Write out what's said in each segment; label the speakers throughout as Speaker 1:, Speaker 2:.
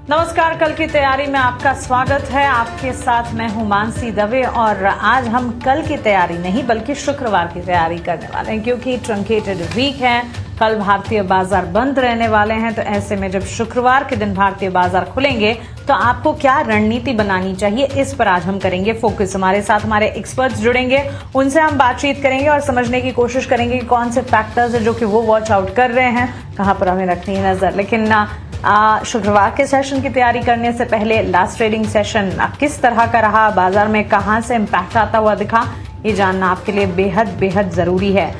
Speaker 1: नमस्कार, कल की तैयारी में आपका स्वागत है। आपके साथ मैं हूं मानसी दवे और आज हम कल की तैयारी नहीं बल्कि शुक्रवार की तैयारी करने वाले हैं, क्योंकि ट्रंकेटेड वीक है। कल भारतीय बाजार बंद रहने वाले हैं, तो ऐसे में जब शुक्रवार के दिन भारतीय बाजार खुलेंगे तो आपको क्या रणनीति बनानी चाहिए, इस पर आज हम करेंगे फोकस। हमारे साथ हमारे एक्सपर्ट्स जुड़ेंगे, उनसे हम बातचीत करेंगे और समझने की कोशिश करेंगे कि कौन से फैक्टर्स है जो कि वो वॉच आउट कर रहे हैं, कहां पर हमें रखनी है नजर। लेकिन शुक्रवार के सेशन की तैयारी करने से पहले लास्ट ट्रेडिंग सेशन किस तरह का रहा, बाजार में कहां से इंपैक्ट आता हुआ दिखा, ये जानना आपके लिए बेहद बेहद जरूरी है।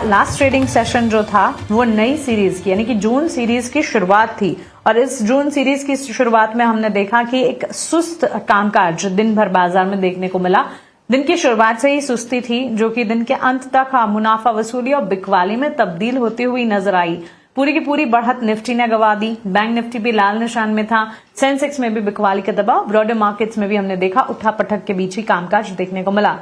Speaker 1: लास्ट ट्रेडिंग सेशन जो था वो नई सीरीज की यानी कि जून सीरीज की शुरुआत थी और इस जून सीरीज की शुरुआत में हमने देखा कि एक सुस्त कामकाज दिन भर बाजार में देखने को मिला। दिन की शुरुआत से ही सुस्ती थी, जो कि दिन के अंत तक मुनाफा वसूली और बिकवाली में तब्दील होती हुई नजर आई। पूरी की पूरी बढ़त निफ्टी ने गवा दी। बैंक निफ्टी भी लाल निशान में था। सेंसेक्स में भी बिकवाली का दबाव, ब्रॉडर मार्केट्स में भी हमने देखा उठा पटक के बीच ही कामकाज देखने को मिला।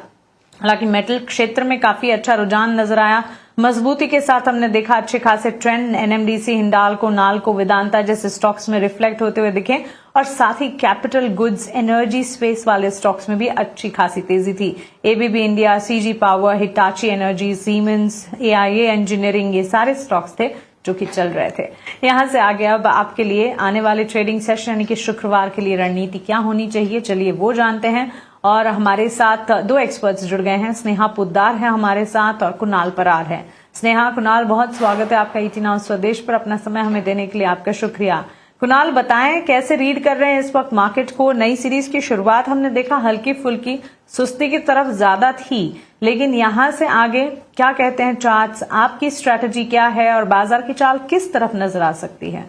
Speaker 1: हालांकि मेटल क्षेत्र में काफी अच्छा रुझान नजर आया। मजबूती के साथ हमने देखा अच्छे खासे ट्रेंड एनएमडीसी, हिंडाल्को, नाल्को, वेदांता जैसे स्टॉक्स में रिफ्लेक्ट होते हुए दिखे और साथ ही कैपिटल गुड्स, एनर्जी स्पेस वाले स्टॉक्स में भी अच्छी खासी तेजी थी। ABB India, CG power, Hitachi energy, siemens, AIA engineering, ये सारे स्टॉक्स थे जो कि चल रहे थे। यहां से आगे अब आपके लिए आने वाले ट्रेडिंग सेशन यानी कि शुक्रवार के लिए रणनीति क्या होनी चाहिए, चलिए वो जानते हैं। और हमारे साथ दो एक्सपर्ट्स जुड़ गए हैं। स्नेहा पोद्दार है हमारे साथ और कुणाल परार है। स्नेहा, कुणाल, बहुत स्वागत है आपका ईटी नाउ स्वदेश पर। अपना समय हमें देने के लिए आपका शुक्रिया। कुणाल, बताएं कैसे रीड कर रहे हैं इस वक्त मार्केट को। नई सीरीज की शुरुआत हमने देखा हल्की फुल्की सुस्ती की तरफ ज्यादा थी, लेकिन यहां से आगे क्या कहते हैं चार्ट्स, आपकी स्ट्रेटजी क्या है और बाजार की चाल किस तरफ नजर आ सकती है?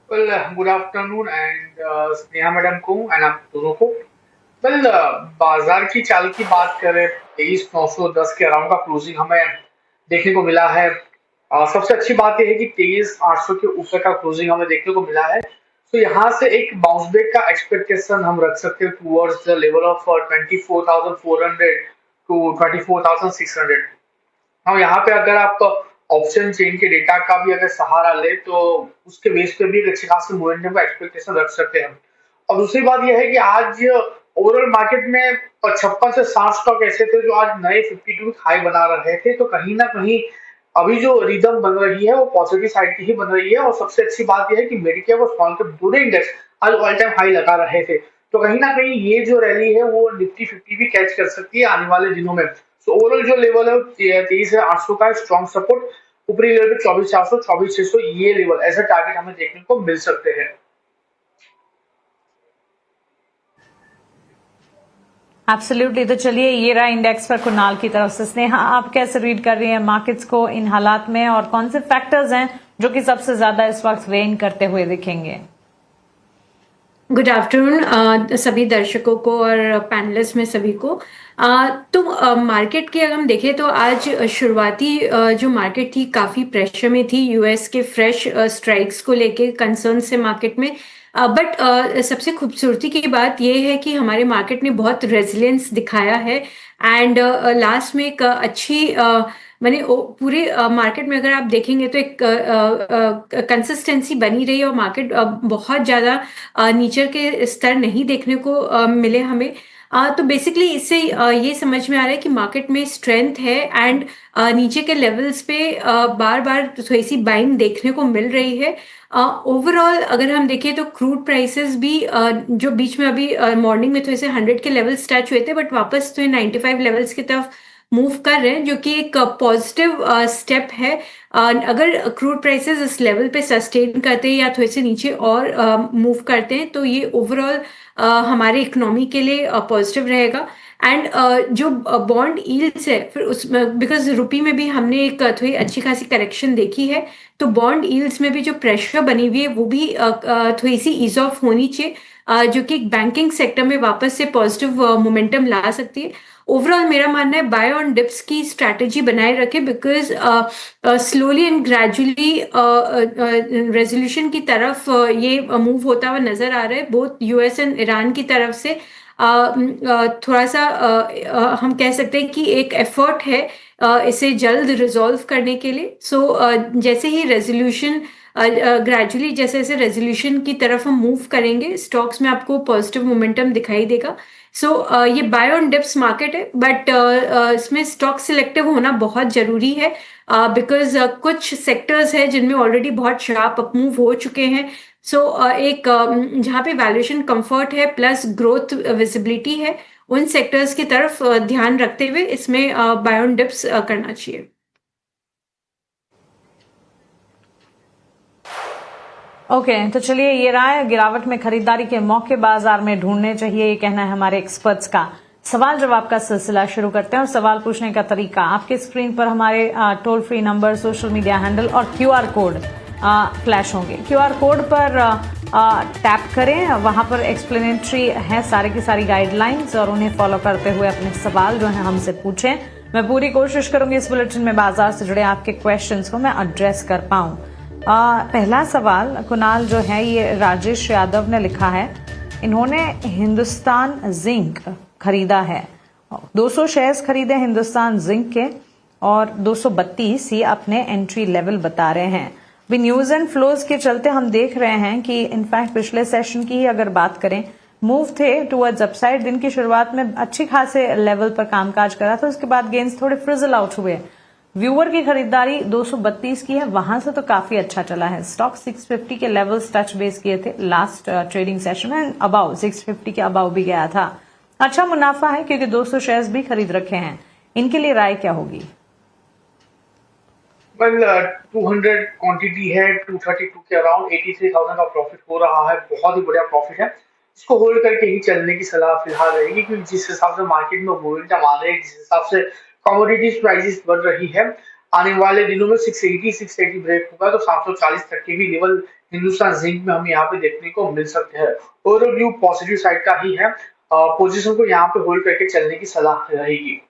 Speaker 2: Good afternoon and Sneha madam को एंड आप दोनों को। बाजार की चाल की बात करें, 23,910 के अराउंड का क्लोजिंग हमें देखने को मिला है। सबसे अच्छी बात यह है कि 23,800 के ऊपर का क्लोजिंग हमें देखने को मिला है। तो यहाँ से एक बाउंस बैक का एक्सपेक्टेशन हम रख सकते हैं towards the level of 24,400 to 24,600। हाँ, यहाँ पे अगर आप ऑप्शन चेन के डेटा का भी अगर सहारा ले तो उसके बेस पे भी एक अच्छे खासे मोमेंटम का एक्सपेक्टेशन रख सकते हैं। और दूसरी बात यह है कि आज ओवरऑल मार्केट में 56 से 60 स्टॉक ऐसे थे जो आज नए 52 हाई बना रहे थे। तो कहीं ना कहीं अभी जो रिदम बन रही है वो पॉजिटिव साइड की ही बन रही है। और सबसे अच्छी बात यह है कि मेडिकेयर और स्मॉल कैप दोनों इंडेक्स आज ऑल टाइम हाई लगा रहे थे। तो कहीं ना कहीं ये जो रैली है वो निफ्टी 50 भी कैच कर सकती है आने वाले दिनों में। तो ओवरऑल जो लेवल है 23,800 का स्ट्रॉन्ग सपोर्ट, ऊपरी लेवल पे 24,400, 24,600 ये लेवल ऐसा टारगेट हमें देखने को मिल सकते हैं।
Speaker 1: एब्सोल्युटली। तो चलिए, ये रहा इंडेक्स पर कुणाल की तरफ से। स्नेहा, आप कैसे रीड कर रही हैं मार्केट्स को इन हालात में और कौन से फैक्टर्स हैं जो कि सबसे ज्यादा इस वक्त वेन करते हुए दिखेंगे?
Speaker 3: गुड आफ्टरनून सभी दर्शकों को और पैनलिस्ट में सभी को। तो मार्केट की अगर हम देखें तो आज शुरुआती जो मार्केट थी काफ़ी प्रेशर में थी यूएस के फ्रेश स्ट्राइक्स को लेके कंसर्न से मार्केट में। बट सबसे खूबसूरती की बात यह है कि हमारे मार्केट ने बहुत रेजिलियंस दिखाया है एंड लास्ट में एक अच्छी मैंने पूरे मार्केट में अगर आप देखेंगे तो एक कंसिस्टेंसी बनी रही और मार्केट बहुत ज़्यादा नीचे के स्तर नहीं देखने को मिले हमें। तो बेसिकली इससे ये समझ में आ रहा है कि मार्केट में स्ट्रेंथ है एंड नीचे के लेवल्स पे बार बार थोड़ी सी बाइंग देखने को मिल रही है। ओवरऑल अगर हम देखें तो क्रूड प्राइसेस भी जो बीच में अभी मॉर्निंग में थोड़े से 100 के लेवल्स टच हुए थे बट वापस तो 95 लेवल्स की तरफ मूव कर रहे हैं, जो कि एक पॉजिटिव स्टेप है। अगर क्रूड प्राइसेस इस लेवल पे सस्टेन करते हैं या थोड़े से नीचे और मूव करते हैं तो ये ओवरऑल हमारे इकोनॉमी के लिए पॉजिटिव रहेगा। एंड जो बॉन्ड यील्ड्स है फिर उसमें बिकॉज रुपी में भी हमने एक थोड़ी अच्छी खासी करेक्शन देखी है, तो बॉन्ड यील्ड्स में भी जो प्रेशर बनी हुई है वो भी थोड़ी सी ईज ऑफ होनी चाहिए, जो कि बैंकिंग सेक्टर में वापस से पॉजिटिव मोमेंटम ला सकती है। ओवरऑल मेरा मानना है बाय ऑन डिप्स की स्ट्रैटेजी बनाए रखें because slowly and gradually resolution की तरफ ये मूव होता हुआ नजर आ रहा है बोथ यूएस एंड ईरान की तरफ से। थोड़ा सा हम कह सकते हैं कि एक एफर्ट है इसे जल्द रिजॉल्व करने के लिए। सो जैसे ही रेजोल्यूशन ग्रेजुअली जैसे जैसे रेजोल्यूशन की तरफ हम मूव करेंगे स्टॉक्स में आपको पॉजिटिव मोमेंटम दिखाई देगा। सो ये बाय ऑन डिप्स मार्केट है, बट इसमें स्टॉक सिलेक्टिव होना बहुत जरूरी है, बिकॉज कुछ सेक्टर्स है जिनमें ऑलरेडी बहुत शार्प अप मूव हो चुके हैं। सो एक जहाँ पे वैल्यूएशन कंफर्ट है प्लस ग्रोथ विजिबिलिटी है, उन सेक्टर्स की तरफ ध्यान रखते हुए इसमें बाय ऑन डिप्स करना चाहिए।
Speaker 1: ओके तो चलिए, ये राय गिरावट में खरीदारी के मौके बाजार में ढूंढने चाहिए, ये कहना है हमारे एक्सपर्ट्स का। सवाल जवाब का सिलसिला शुरू करते हैं और सवाल पूछने का तरीका आपके स्क्रीन पर हमारे toll free number, social media handle और क्यूआर कोड फ्लैश होंगे। क्यूआर कोड पर टैप करें, वहां पर एक्सप्लेनेटरी है सारी की सारी गाइडलाइंस, और उन्हें फॉलो करते हुए अपने सवाल जो है हमसे पूछें। मैं पूरी कोशिश करूंगी इस बुलेटिन में बाजार से जुड़े आपके क्वेश्चंस को मैं एड्रेस कर पाऊं। पहला सवाल कुणाल जो है ये राजेश यादव ने लिखा है, इन्होंने हिंदुस्तान जिंक खरीदा है, 200 शेयर्स खरीदे हिंदुस्तान जिंक के, और 232 ये अपने एंट्री लेवल बता रहे हैं। भी न्यूज एंड फ्लोज के चलते हम देख रहे हैं कि इनफैक्ट पिछले सेशन की ही अगर बात करें, मूव थे टुवर्ड्स अपसाइड। दिन की शुरुआत में अच्छी खासे लेवल पर कामकाज करा था, उसके बाद गेंस थोड़े फ्रिजल आउट हुए। व्यूअर की खरीदारी 232 की है, वहां से तो काफी अच्छा चला है। स्टॉक 650 के लेवल्स टच बेस किए थे लास्ट ट्रेडिंग सेशन में, अबाउ 650 के अबाउ भी गया था। अच्छा मुनाफा है क्योंकि 200 शेयर्स भी खरीद रखे हैं। इनके लिए राय क्या होगी?
Speaker 2: वेल 200 क्वांटिटी है, 232 के अराउंड 83,000 का प्रॉफिट हो रहा है, बहुत ही बढ़िया प्रॉफिट है। इसको होल्ड करके ही चलने की सलाह फिलहाल रहेगी, क्योंकि जिस हिसाब से मार्केट में मोमेंटम आ रहे हैं, जिस हिसाब से कमोडिटीज प्राइसेस बढ़ रही है, आने वाले दिनों में 680 ब्रेक होगा तो 740 तक के भी लेवल हिंदुस्तान जिंक में हम यहाँ पे देखने को मिल सकते हैं। ओवरव्यू पॉजिटिव साइड का ही है, पोजीशन को यहाँ पे होल्ड करके चलने की सलाह रहेगी।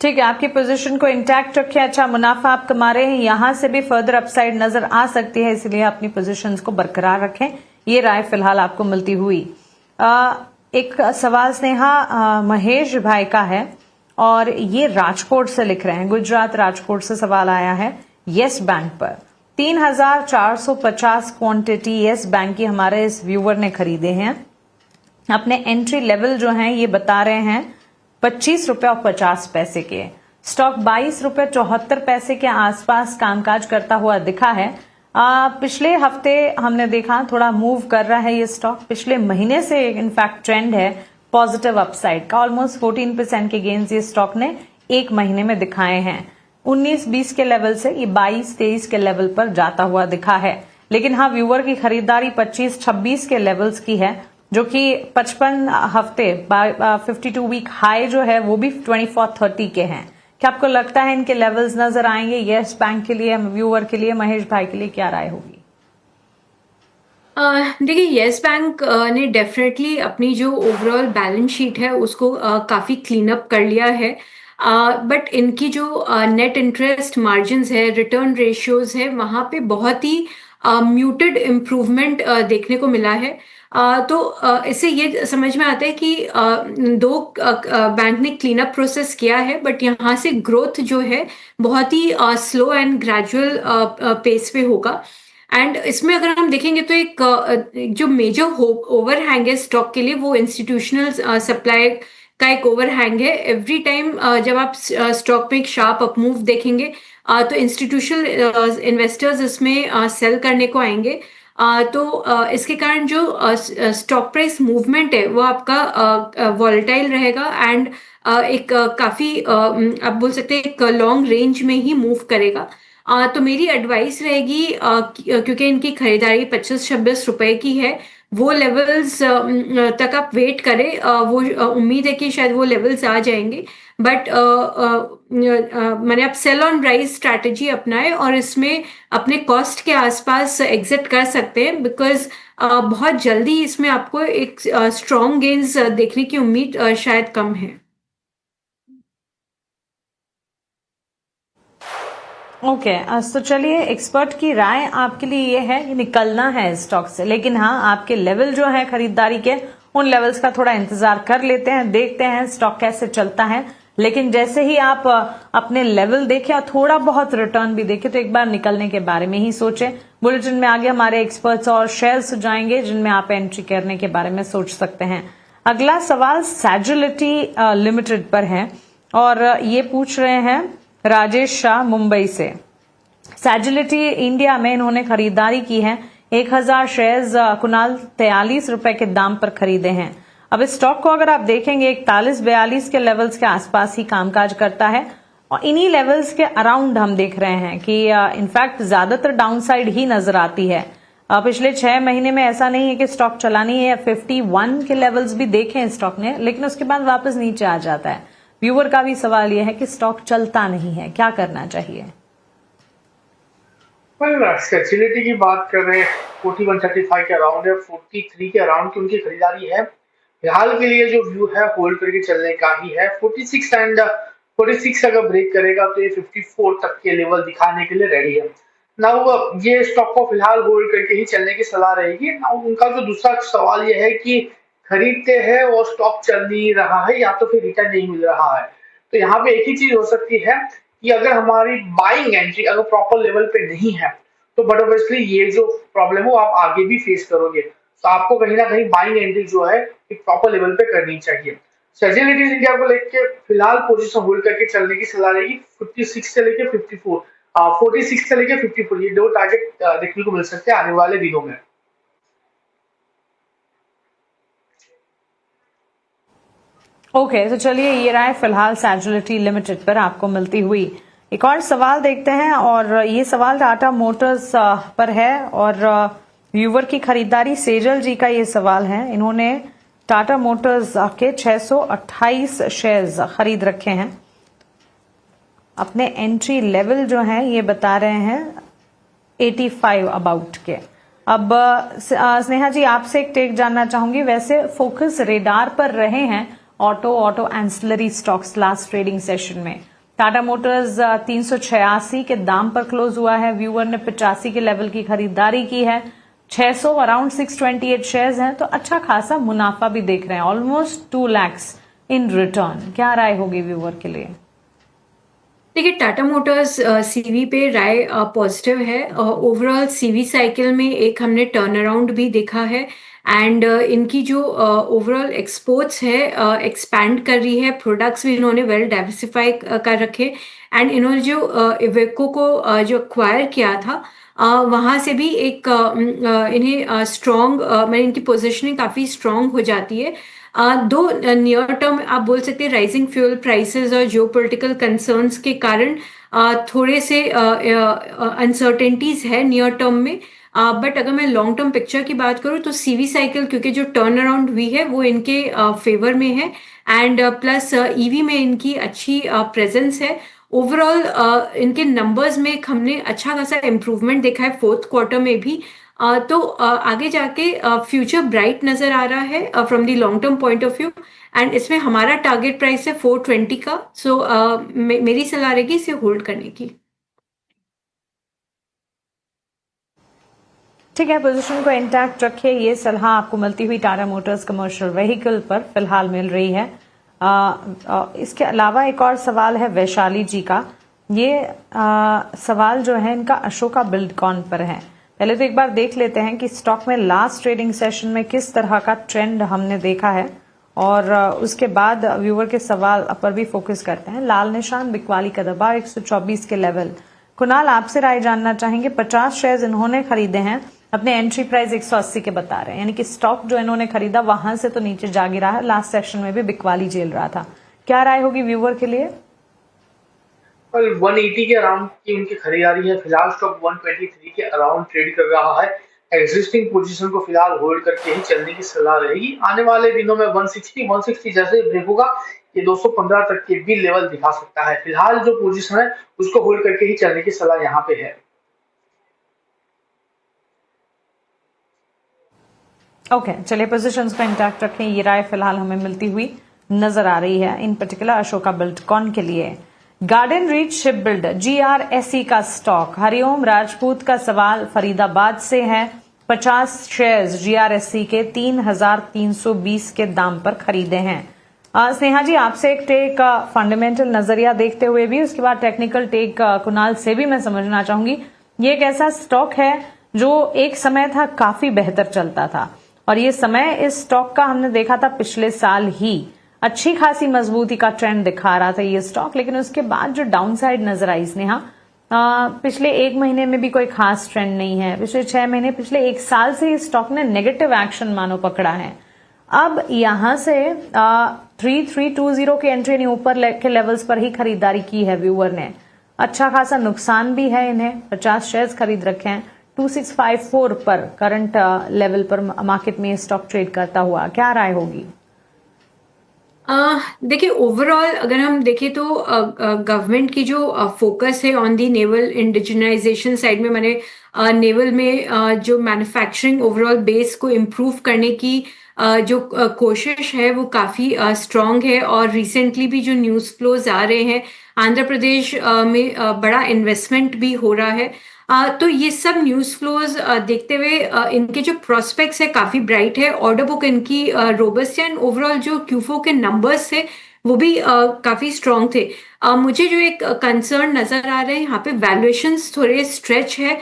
Speaker 1: ठीक है, आपकी पोजीशन को इंटैक्ट रखें, अच्छा मुनाफा आप कमा रहे हैं, यहां से भी फर्दर अपसाइड नजर आ सकती है, इसलिए अपनी पोजीशंस को बरकरार रखें। ये राय फिलहाल आपको मिलती हुई। एक सवाल स्नेहा महेश भाई का है और ये राजकोट से लिख रहे हैं, गुजरात राजकोट से सवाल आया है येस बैंक पर। 3,450 क्वांटिटी येस बैंक की हमारे इस व्यूअर ने खरीदे हैं। अपने एंट्री लेवल जो हैं ये बता रहे हैं 25 रुपए और 50 पैसे के। स्टॉक 22 रुपए 74 पैसे के आसपास कामकाज करता हुआ दिखा है। पिछले हफ्ते हमने देखा थोड़ा मूव कर रहा है ये स्टॉक, पिछले महीने से इनफैक्ट ट्रेंड है पॉजिटिव अपसाइड का। ऑलमोस्ट 14% के गेन्स ये स्टॉक ने एक महीने में दिखाए हैं। 19-20 के लेवल से ये 22-23 के लेवल पर जाता हुआ दिखा है। लेकिन हाँ, व्यूअर की खरीदारी 25-26 के लेवल्स की है, जो कि 55 हफ्ते 52 वीक हाई जो है वो भी 24-30 के हैं। क्या आपको लगता है इनके लेवल्स नजर आएंगे येस बैंक के लिए, व्यूअर के लिए? महेश भाई के लिए क्या राय होगी?
Speaker 3: देखिए, येस बैंक ने डेफिनेटली अपनी जो ओवरऑल बैलेंस शीट है उसको काफी क्लीन अप कर लिया है, बट इनकी जो नेट इंटरेस्ट मार्जिन्स है, रिटर्न रेशियोज है, वहां पे बहुत ही म्यूटेड इम्प्रूवमेंट देखने को मिला है। तो इससे ये समझ में आता है कि दो बैंक ने क्लीन अप प्रोसेस किया है, बट यहाँ से ग्रोथ जो है बहुत ही स्लो एंड ग्रेजुअल पेस पे होगा। एंड इसमें अगर हम देखेंगे तो एक जो मेजर ओवरहैंग है स्टॉक के लिए वो इंस्टीट्यूशनल सप्लाई का एक ओवरहैंग है। एवरी टाइम जब आप स्टॉक में एक शार्प अप मूव देखेंगे तो इंस्टीट्यूशनल इन्वेस्टर्स इसमें सेल करने को आएंगे। तो इसके कारण जो स्टॉक प्राइस मूवमेंट है वो आपका वॉलेटाइल रहेगा एंड एक काफी आप बोल सकते हैं एक लॉन्ग रेंज में ही मूव करेगा। तो मेरी एडवाइस रहेगी क्योंकि इनकी खरीदारी 25-26 रुपए की है, वो लेवल्स तक आप वेट करें। वो उम्मीद है कि शायद वो लेवल्स आ जाएंगे, बट मैंने आप सेल ऑन राइज स्ट्रैटेजी अपनाए और इसमें अपने कॉस्ट के आसपास एग्जिट कर सकते हैं, बिकॉज बहुत जल्दी इसमें आपको एक स्ट्रॉन्ग गेन्स देखने की उम्मीद शायद कम है।
Speaker 1: ओके, तो चलिए, एक्सपर्ट की राय आपके लिए ये है कि निकलना है स्टॉक से, लेकिन हाँ आपके लेवल जो है खरीदारी के, उन लेवल्स का थोड़ा इंतजार कर लेते हैं, देखते हैं स्टॉक कैसे चलता है। लेकिन जैसे ही आप अपने लेवल देखें और थोड़ा बहुत रिटर्न भी देखें तो एक बार निकलने के बारे में ही सोचें। बुलेटिन में आगे हमारे एक्सपर्ट्स और शेयर्स जाएंगे जिनमें आप एंट्री करने के बारे में सोच सकते हैं। अगला सवाल सैजुलिटी लिमिटेड पर है और ये पूछ रहे हैं राजेश शाह मुंबई से। सैजुलिटी इंडिया में इन्होंने खरीदारी की है, 1000 शेयर्स कुणाल 43 रुपए के दाम पर खरीदे हैं। अब इस स्टॉक को अगर आप देखेंगे 41-42 के लेवल्स के आसपास ही कामकाज करता है और इन्हीं लेवल्स के अराउंड हम देख रहे हैं कि इनफैक्ट ज्यादातर डाउनसाइड ही नजर आती है। पिछले 6 महीने में ऐसा नहीं है कि स्टॉक चला नहीं है, 51 के लेवल्स भी देखे हैं स्टॉक ने, लेकिन उसके बाद वापस नीचे आ जाता है। व्यूअर का भी सवाल यह है कि स्टॉक चलता नहीं है, क्या करना चाहिए?
Speaker 2: फैसिलिटी की बात कर रहे हैं, 4135 के अराउंड है, 43 के अराउंड की उनकी खरीदारी है। फिलहाल के लिए जो व्यू है होल्ड करके चलने का ही है। 46 अगर ब्रेक करेगा तो ये 54 तक के लेवल दिखाने के लिए रेडी है ना। ये स्टॉक को फिलहाल होल्ड करके ही चलने की सलाह रहेगी ना। उनका जो दूसरा सवाल ये है कि खरीदते हैं और स्टॉक चल नहीं रहा है या तो फिर रिटर्न नहीं मिल रहा है, तो यहाँ पे एक ही चीज हो सकती है कि अगर हमारी बाइंग एंट्री अगर प्रॉपर लेवल पे नहीं है तो बट ऑब्वियसली ये जो प्रॉब्लम है वो आप आगे भी फेस करोगे। तो आपको कहीं ना कहीं बाइंग एंट्री जो है एक प्रॉपर लेवल पे करनी चाहिए। सैजुलिटीज इंडिया को लेके फिलहाल पोजीशन होल्ड करके चलने की सलाह रहेगी। 46 से लेके 54, 46 से लेके 54 ये 2 टारगेट देखने को मिल सकते हैं आने वाले दिनों में।
Speaker 1: ओके, तो चलिए ये रहा है फिलहाल सैजुलिटी लिमिटेड पर आपको मिलती हुई। एक और सवाल देखते हैं और ये सवाल टाटा मोटर्स पर है और व्यूवर की खरीदारी सेजल जी का ये सवाल है। इन्होंने टाटा मोटर्स के 628 शेयर्स खरीद रखे हैं। अपने एंट्री लेवल जो है ये बता रहे हैं 85 अबाउट के। अब स्नेहा जी आपसे एक टेक जानना चाहूंगी। वैसे फोकस रेडार पर रहे हैं auto ancillary stocks last trading session में। टाटा मोटर्स 386 के दाम पर क्लोज हुआ है। व्यूअर ने 85 के लेवल की खरीदारी की है। 600 अराउंड 628 शेयर्स हैं, तो अच्छा खासा मुनाफा भी देख रहे हैं, ऑलमोस्ट 2 लाख इन रिटर्न। क्या राय होगी व्यूअर के लिए?
Speaker 3: देखिए, टाटा मोटर्स सीवी पे राय पॉजिटिव है। ओवरऑल सीवी साइकिल में एक हमने टर्न अराउंड भी देखा है एंड इनकी जो ओवरऑल एक्सपोर्ट्स है एक्सपैंड कर रही है। प्रोडक्ट्स भी इन्होंने वेल डाइवर्सिफाई कर रखे एंड इन्होंने जो इवेको को जो एक्वायर किया था वहाँ से भी एक इन्हें स्ट्रॉन्ग मैंने इनकी पोजीशनिंग काफ़ी स्ट्रॉन्ग हो जाती है। दो नियर टर्म आप बोल सकते हैं राइजिंग फ्यूल प्राइसेस और जियोपॉलिटिकल कंसर्न्स के कारण थोड़े से अनसर्टेनिटीज है नियर टर्म में। बट अगर मैं लॉन्ग टर्म पिक्चर की बात करूँ तो सीवी साइकिल क्योंकि जो टर्न अराउंड हुई है वो इनके फेवर में है एंड प्लस ईवी में इनकी अच्छी प्रेजेंस है। ओवरऑल इनके नंबर्स में हमने अच्छा खासा इम्प्रूवमेंट देखा है 4th क्वार्टर में भी। तो आगे जाके फ्यूचर ब्राइट नजर आ रहा है from the long term point of view and इसमें हमारा टारगेट प्राइस है 420 का। सो मेरी सलाह रहेगी इसे होल्ड करने की।
Speaker 1: ठीक है, पोजीशन को इंटैक्ट रखिए। ये सलाह आपको मिलती हुई टाटा मोटर्स कमर्शियल व्हीकल पर फिलहाल मिल रही है। इसके अलावा एक और सवाल है वैशाली जी का। ये सवाल जो है इनका अशोका बिल्डकॉन पर है। पहले तो एक बार देख लेते हैं कि स्टॉक में लास्ट ट्रेडिंग सेशन में किस तरह का ट्रेंड हमने देखा है और उसके बाद व्यूअर के सवाल पर भी फोकस करते हैं। लाल निशान बिकवाली का दबाव 124 के लेवल। कुणाल आपसे राय जानना चाहेंगे। 50 शेयर्स इन्होंने खरीदे हैं, अपने एंट्री प्राइस 180 के बता रहे हैं, यानी कि स्टॉक जो इन्होंने खरीदा वहां से तो नीचे जा गिरा है। लास्ट सेशन में भी बिकवाली झेल रहा था। क्या राय होगी व्यूअर के लिए?
Speaker 2: 180 के अराउंड की उनकी खरीदारी है। फिलहाल स्टॉक 123 के अराउंड ट्रेड कर रहा है। एग्जिस्टिंग पोजीशन को फिलहाल होल्ड करके ही चलने की सलाह रहेगी। आने वाले दिनों में 160 जैसे ब्रेक होगा ये 215 तक के भी लेवल दिखा सकता है। फिलहाल जो पोजीशन है उसको होल्ड करके ही चलने की सलाह यहाँ पे है।
Speaker 1: ओके, चलिए पोजीशंस को इंटैक्ट रखें। ये राय फिलहाल हमें मिलती हुई नजर आ रही है इन पर्टिकुलर अशोका बिल्डकॉन के लिए। Garden reach ship build GRSE का स्टॉक। हरिओम राजपूत का सवाल फरीदाबाद से है। 50 शेयर्स GRSE के 3,320 के दाम पर खरीदे हैं। स्नेहा जी, आपसे एक टेक फंडामेंटल नजरिया देखते हुए भी, उसके बाद टेक्निकल टेक कुणाल से भी मैं समझना चाहूंगी। ये एक ऐसा स्टॉक है जो एक समय था काफी बेहतर चलता था, और ये समय इस स्टॉक का हमने देखा था पिछले साल ही अच्छी खासी मजबूती का ट्रेंड दिखा रहा था ये स्टॉक, लेकिन उसके बाद जो डाउनसाइड नजर आई स्नेहा, पिछले एक महीने में भी कोई खास ट्रेंड नहीं है, पिछले 6 महीने, पिछले एक साल से इस स्टॉक ने नेगेटिव एक्शन मानो पकड़ा है। अब यहां से 3320 के एंट्री ने ऊपर के लेवल्स पर ही खरीदारी की है व्यूअर ने। अच्छा खासा नुकसान भी है, इन्हें 50 शेयर्स खरीद रखे हैं 2654 पर करंट लेवल पर मार्केट में स्टॉक ट्रेड करता हुआ। क्या राय होगी?
Speaker 3: देखिए, ओवरऑल अगर हम देखें तो गवर्नमेंट की जो फोकस है on the naval indigenisation side में, माने नेवल में जो मैन्युफैक्चरिंग ओवरऑल बेस को इम्प्रूव करने की जो कोशिश है वो काफ़ी स्ट्रांग है। और रिसेंटली भी जो न्यूज़ फ्लोज आ रहे हैं, आंध्र प्रदेश में बड़ा इन्वेस्टमेंट भी हो रहा है। तो ये सब न्यूज़ फ्लोज देखते हुए इनके जो प्रोस्पेक्ट्स है काफ़ी ब्राइट है। ऑर्डर बुक इनकी रोबस्ट है, एंड ओवरऑल जो Q4 के नंबर्स थे वो भी काफ़ी स्ट्रांग थे। मुझे जो एक कंसर्न नज़र आ रहे हैं यहाँ पे, वैल्यूएशंस थोड़े स्ट्रेच है,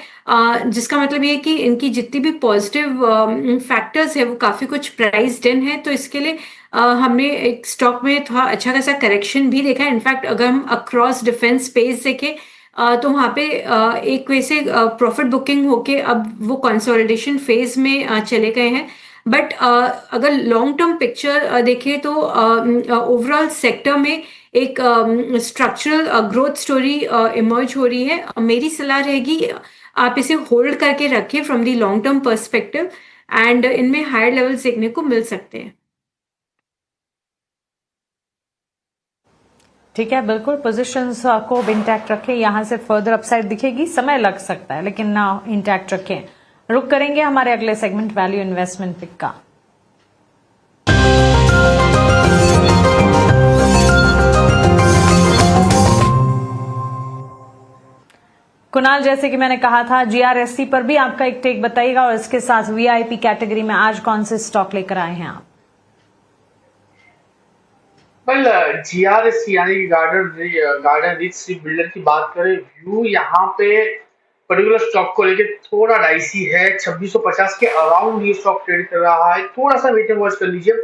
Speaker 3: जिसका मतलब ये है कि इनकी जितनी भी पॉजिटिव फैक्टर्स है वो काफ़ी कुछ प्राइस्ड इन है। तो इसके लिए हमने एक स्टॉक में थोड़ा अच्छा खासा करेक्शन भी देखा है। इनफैक्ट अगर हम अक्रॉस डिफेंस स्पेस देखें तो वहाँ पे एक वैसे प्रॉफिट बुकिंग होके अब वो कंसोलिडेशन फेज में चले गए हैं। बट अगर लॉन्ग टर्म पिक्चर देखें तो ओवरऑल सेक्टर में एक स्ट्रक्चरल ग्रोथ स्टोरी इमर्ज हो रही है। मेरी सलाह रहेगी आप इसे होल्ड करके रखें from the long term perspective, and इनमें हायर लेवल्स देखने को मिल सकते हैं।
Speaker 1: ठीक है, बिल्कुल पोजीशंस को इंटैक्ट रखें। यहां से फर्दर अपसाइड दिखेगी, समय लग सकता है, लेकिन ना इंटैक्ट रखें। रुक करेंगे हमारे अगले सेगमेंट वैल्यू इन्वेस्टमेंट पिक का। कुणाल, जैसे कि मैंने कहा था, जीआरएससी पर भी आपका एक टेक बताइएगा, और इसके साथ वीआईपी कैटेगरी में आज कौन से स्टॉक लेकर आए हैं आप?
Speaker 2: वेल, जीआरएससी यानी कि गार्डन रीच स्ट्रीट बिल्डर की बात करें, व्यू यहाँ पे पर्टिकुलर स्टॉक को लेके थोड़ा डाइसी है। 2650 के अराउंड ये स्टॉक ट्रेड कर रहा है, थोड़ा सा वेट एंड वॉच कर लीजिए।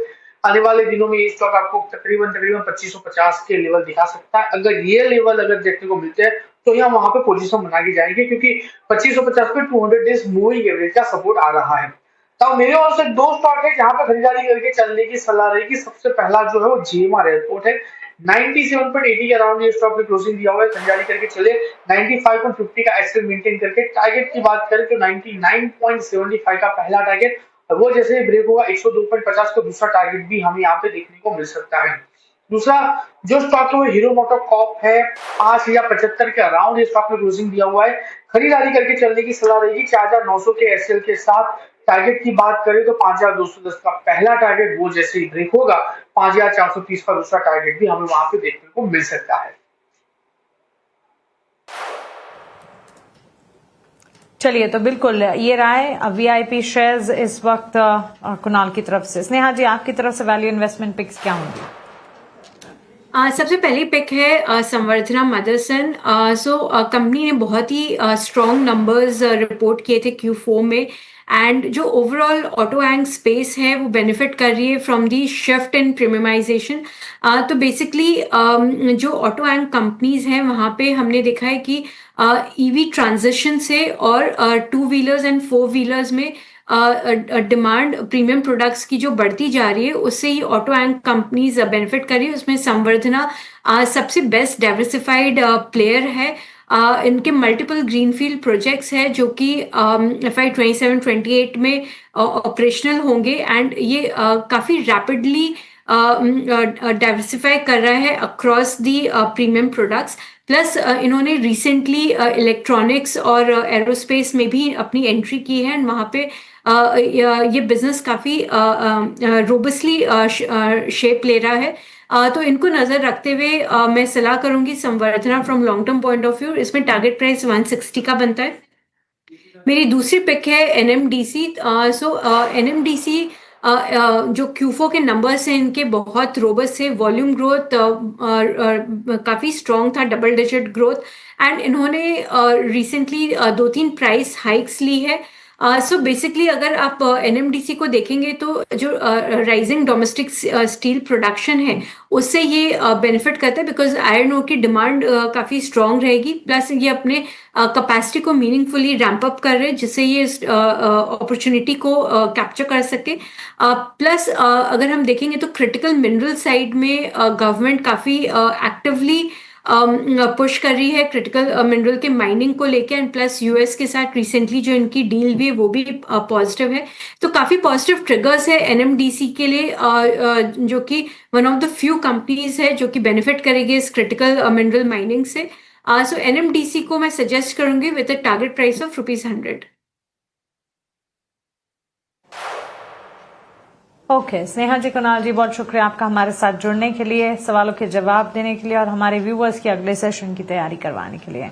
Speaker 2: आने वाले दिनों में ये स्टॉक आपको तकरीबन 2550 के लेवल दिखा सकता है। अगर ये लेवल अगर देखने को मिलते हैं तो यहाँ वहां पे पोजीशन बना के जाएंगे, क्योंकि 2550 पे 200 डेज मूविंग एवरेज का सपोर्ट आ रहा है। तो मेरे ओर से दो स्टॉक है जहां पर खरीदारी करके चलने की सलाह रहेगी। सबसे पहला जो है वो जीएमआर एयरपोर्ट है। 97.80 के अराउंड ये स्टॉक में क्लोजिंग दिया हुआ है, खरीदारी करके चले। 95.50 का एक्सेल मेंटेन करके, टारगेट की बात करें तो 99.75 का पहला टारगेट, और वो जैसे ही ब्रेक होगा 102.50 का दूसरा टारगेट भी हमें यहाँ पे देखने को मिल सकता है। दूसरा जो स्टॉक है वो हीरो मोटोकॉर्प है। 5075 के अराउंड ये स्टॉक में क्लोजिंग दिया हुआ है, खरीदारी करके चलने की सलाह रहेगी। 4900 के एसएल के साथ टारगेट की बात करें तो 5210 का पहला टारगेट, वो जैसे ही ब्रेक होगा 5430 का दूसरा टारगेट भी हमें वहां पे देखने को मिल सकता है।
Speaker 1: चलिए, तो बिल्कुल ये राय वीआईपी शेयर्स इस वक्त कुणाल की तरफ से। स्नेहा जी, आपकी तरफ से वैल्यू इन्वेस्टमेंट पिक्स क्या होंगी?
Speaker 3: सबसे पहली पिक है संवर्धना मदरसन। सो कंपनी ने बहुत ही स्ट्रॉन्ग नंबर्स रिपोर्ट किए थे Q4 में, एंड जो ओवरऑल ऑटो एंग स्पेस है वो बेनिफिट कर रही है from the shift in premiumisation. तो बेसिकली जो ऑटो एंग कंपनीज हैं वहाँ पे हमने देखा है कि ईवी ट्रांजिशन से और two wheelers and four wheelers में डिमांड प्रीमियम प्रोडक्ट्स की जो बढ़ती जा रही है, उससे ही ऑटो एंड कंपनीज बेनिफिट कर रही है। उसमें संवर्धना सबसे बेस्ट डाइवर्सिफाइड प्लेयर है। इनके मल्टीपल ग्रीनफील्ड प्रोजेक्ट्स है जो कि FY 27-28 में ऑपरेशनल होंगे, एंड ये काफ़ी रैपिडली डाइवर्सिफाई कर रहा है across the premium products. Plus इन्होंने रिसेंटली इलेक्ट्रॉनिक्स और एरोस्पेस में भी अपनी एंट्री की है, एंड वहाँ पे ये बिजनेस काफ़ी रोबस्टली शेप ले रहा है। तो इनको नज़र रखते हुए मैं सलाह करूंगी Samvardhana from long term point of view. इसमें टारगेट प्राइस 160 का बनता है। मेरी दूसरी पिक है NMDC। सो NMDC जो Q4 के नंबर्स हैं इनके बहुत रोबस्ट है, वॉल्यूम ग्रोथ काफ़ी स्ट्रॉन्ग था, डबल डिजिट ग्रोथ, एंड इन्होंने रिसेंटली 2-3 प्राइस हाइक्स ली है। सो बेसिकली अगर आप NMDC को देखेंगे तो जो राइजिंग डोमेस्टिक स्टील प्रोडक्शन है उससे ये बेनिफिट करता है, बिकॉज आयरन ओर की डिमांड काफ़ी स्ट्रॉन्ग रहेगी, प्लस ये अपने कैपेसिटी को मीनिंगफुली रैंप अप कर रहे हैं जिससे ये अपॉर्चुनिटी को कैप्चर कर सके। प्लस अगर हम देखेंगे तो क्रिटिकल मिनरल साइड में गवर्नमेंट काफ़ी एक्टिवली पुश कर रही है क्रिटिकल मिनरल के माइनिंग को लेकर, एंड प्लस यूएस के साथ रिसेंटली जो इनकी डील भी है वो भी पॉजिटिव है। तो काफ़ी पॉजिटिव ट्रिगर्स है NMDC के लिए, जो कि one of the few companies है जो कि बेनिफिट करेगी इस क्रिटिकल मिनरल माइनिंग से। सो NMDC को मैं सजेस्ट करूंगी with a target price of ₹100।
Speaker 1: Okay Sneha ji, Kunal ji, बहुत शुक्रिया आपका हमारे साथ जुड़ने के लिए, सवालों के जवाब देने के लिए और हमारे व्यूअर्स की अगले सेशन की तैयारी करवाने के लिए।